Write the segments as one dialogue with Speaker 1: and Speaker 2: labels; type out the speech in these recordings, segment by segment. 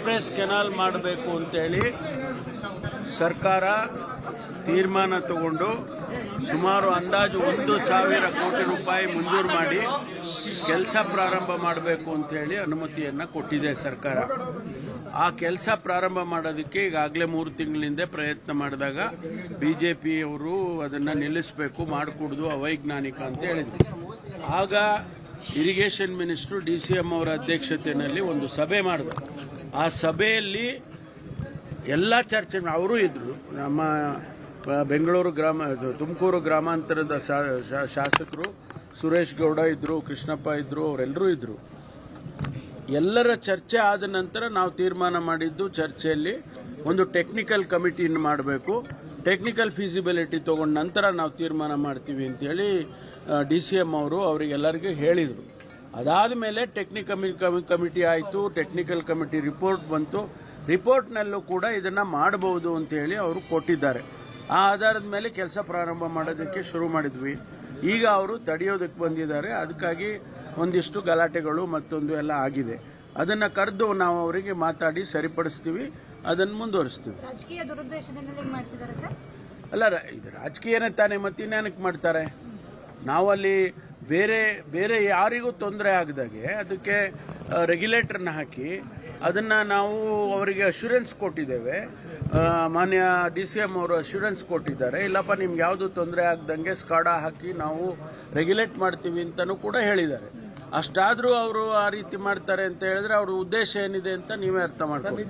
Speaker 1: Express canal ಮಾಡಬೇಕು ಅಂತೇಳಿ ಸರ್ಕಾರ ತೀರ್ಮಾನ ತಗೊಂಡು ಸುಮಾರು ಅಂದಾಜು 1,000 ಕೋಟಿ ರೂಪಾಯಿ ಮಂಜೂರು ಮಾಡಿ ಕೆಲಸ ಪ್ರಾರಂಭ ಮಾಡಬೇಕು ಅಂತೇಳಿ ಅನುಮತಿಯನ್ನು ಕೊಟ್ಟಿದೆ ಸರ್ಕಾರ. ಆ ಕೆಲಸ ಪ್ರಾರಂಭ ಮಾಡೋದಕ್ಕೆ ಈಗಾಗಲೇ 3 ತಿಂಗಳಿಂದ ಪ್ರಯತ್ನ ಮಾಡಿದಾಗ ಬಿಜೆಪಿಯವರು ಅದನ್ನು ನಿಲ್ಲಿಸಬೇಕು, ಮಾಡಿಕೊಡುದು ಅವೈಜ್ಞಾನಿಕ ಅಂತ ಹೇಳಿದ್ರು. ಆಗ ಇರಿಗೇಷನ್ ಮಿನಿಸ್ಟ್ರು DCM ಅವರ ಅಧ್ಯಕ್ಷತೆಯಲ್ಲಿ ಒಂದು ಸಭೆ ಮಾಡಿದ್ರು. ಆ ಸಭೆಯಲ್ಲಿ ಎಲ್ಲ ಚರ್ಚೆ ಅವರೂ ಇದ್ರು. ನಮ್ಮ ಬೆಂಗಳೂರು ತುಮಕೂರು ಗ್ರಾಮಾಂತರದ ಶಾಸಕರು ಸುರೇಶ್ ಗೌಡ ಇದ್ರು, ಕೃಷ್ಣಪ್ಪ ಇದ್ರು, ಅವರೆಲ್ಲರೂ ಇದ್ರು. ಎಲ್ಲರ ಚರ್ಚೆ ಆದ ನಂತರ ನಾವು ತೀರ್ಮಾನ ಮಾಡಿದ್ದು ಚರ್ಚೆಯಲ್ಲಿ ಒಂದು ಟೆಕ್ನಿಕಲ್ ಕಮಿಟಿಯನ್ನು ಮಾಡಬೇಕು, ಟೆಕ್ನಿಕಲ್ ಫೀಸಿಬಿಲಿಟಿ ತಗೊಂಡ ನಂತರ ನಾವು ತೀರ್ಮಾನ ಮಾಡ್ತೀವಿ ಅಂತೇಳಿ DCM ಅವರು ಅವರಿಗೆಲ್ಲರಿಗೂ ಹೇಳಿದರು. ಅದಾದ ಮೇಲೆ ಟೆಕ್ನಿಕಲ್ ಕಮಿಟಿ ಆಯಿತು, ಟೆಕ್ನಿಕಲ್ ಕಮಿಟಿ ರಿಪೋರ್ಟ್ ಬಂತು. ರಿಪೋರ್ಟ್ನಲ್ಲೂ ಕೂಡ ಇದನ್ನು ಮಾಡಬಹುದು ಅಂತೇಳಿ ಅವರು ಕೊಟ್ಟಿದ್ದಾರೆ. ಆ ಆಧಾರದ ಮೇಲೆ ಕೆಲಸ ಪ್ರಾರಂಭ ಮಾಡೋದಕ್ಕೆ ಶುರು ಮಾಡಿದ್ವಿ. ಈಗ ಅವರು ತಡೆಯೋದಕ್ಕೆ ಬಂದಿದ್ದಾರೆ. ಅದಕ್ಕಾಗಿ ಒಂದಿಷ್ಟು ಗಲಾಟೆಗಳು ಮತ್ತೊಂದು ಎಲ್ಲ ಆಗಿದೆ. ಅದನ್ನು ಕರೆದು ನಾವು ಅವರಿಗೆ ಮಾತಾಡಿ ಸರಿಪಡಿಸ್ತೀವಿ, ಅದನ್ನು ಮುಂದುವರಿಸ್ತೀವಿ. ಅಲ್ಲ, ಇದು ರಾಜಕೀಯನೇ ತಾನೇ, ಮತ್ತಿನ್ನೇನಕ್ಕೆ ಮಾಡ್ತಾರೆ? ನಾವಲ್ಲಿ ಬೇರೆ ಯಾರಿಗೂ ತೊಂದರೆ ಆಗದಾಗೆ ಅದಕ್ಕೆ ರೆಗ್ಯುಲೇಟರ್ನ ಹಾಕಿ ಅದನ್ನು ನಾವು ಅವರಿಗೆ ಅಶ್ಯೂರೆನ್ಸ್ ಕೊಟ್ಟಿದ್ದೇವೆ. ಮಾನ್ಯ DCM ಅವರು ಅಶ್ಯೂರೆನ್ಸ್ ಕೊಟ್ಟಿದ್ದಾರೆ, ಇಲ್ಲಪ್ಪ ನಿಮ್ಗೆ ಯಾವುದು ತೊಂದರೆ ಆಗದಂಗೆ ಸ್ಕಾಡಾ ಹಾಕಿ ನಾವು ರೆಗ್ಯುಲೇಟ್ ಮಾಡ್ತೀವಿ ಅಂತಲೂ ಕೂಡ ಹೇಳಿದ್ದಾರೆ. ಅಷ್ಟಾದರೂ ಅವರು ಆ ರೀತಿ ಮಾಡ್ತಾರೆ ಅಂತ ಹೇಳಿದ್ರೆ ಅವ್ರ ಉದ್ದೇಶ ಏನಿದೆ ಅಂತ ನೀವೇ ಅರ್ಥ ಮಾಡ್ಕೊಳ್ಳಿ.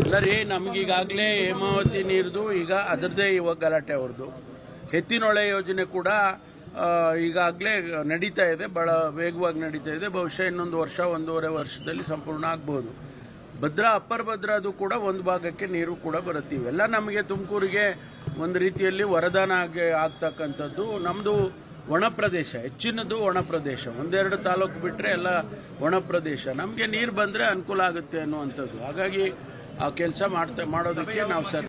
Speaker 1: ಅಲ್ಲ ರೀ, ನಮಗೀಗಾಗಲೇ ಹೇಮಾವತಿ ನೀರ್ದು ಈಗ ಅದರದೇ ಇವಾಗ ಗಲಾಟೆ ಅವ್ರದ್ದು. ಎತ್ತಿನೊಳೆ ಯೋಜನೆ ಕೂಡ ಈಗಾಗಲೇ ನಡೀತಾ ಇದೆ, ಬಹಳ ವೇಗವಾಗಿ ನಡೀತಾ ಇದೆ. ಬಹುಶಃ ಇನ್ನೊಂದು ವರ್ಷ 1.5 ವರ್ಷದಲ್ಲಿ ಸಂಪೂರ್ಣ ಆಗ್ಬೋದು. ಭದ್ರಾ ಅಪ್ಪರ್ ಭದ್ರಾದು ಕೂಡ ಒಂದು ಭಾಗಕ್ಕೆ ನೀರು ಕೂಡ ಬರುತ್ತೆ. ಇವೆಲ್ಲ ನಮಗೆ ತುಮಕೂರಿಗೆ ಒಂದು ರೀತಿಯಲ್ಲಿ ವರದಾನ ಆಗ್ತಕ್ಕಂಥದ್ದು. ನಮ್ಮದು ಒಣ ಪ್ರದೇಶ, ಹೆಚ್ಚಿನದು ಒಣ ಪ್ರದೇಶ, 1-2 ತಾಲೂಕು ಬಿಟ್ಟರೆ ಎಲ್ಲ ಒಣ ಪ್ರದೇಶ. ನಮಗೆ ನೀರು ಬಂದರೆ ಅನುಕೂಲ ಆಗುತ್ತೆ ಅನ್ನುವಂಥದ್ದು. ಹಾಗಾಗಿ ಆ ಕೆಲಸ ಮಾಡೋದಕ್ಕೆ ನಾವು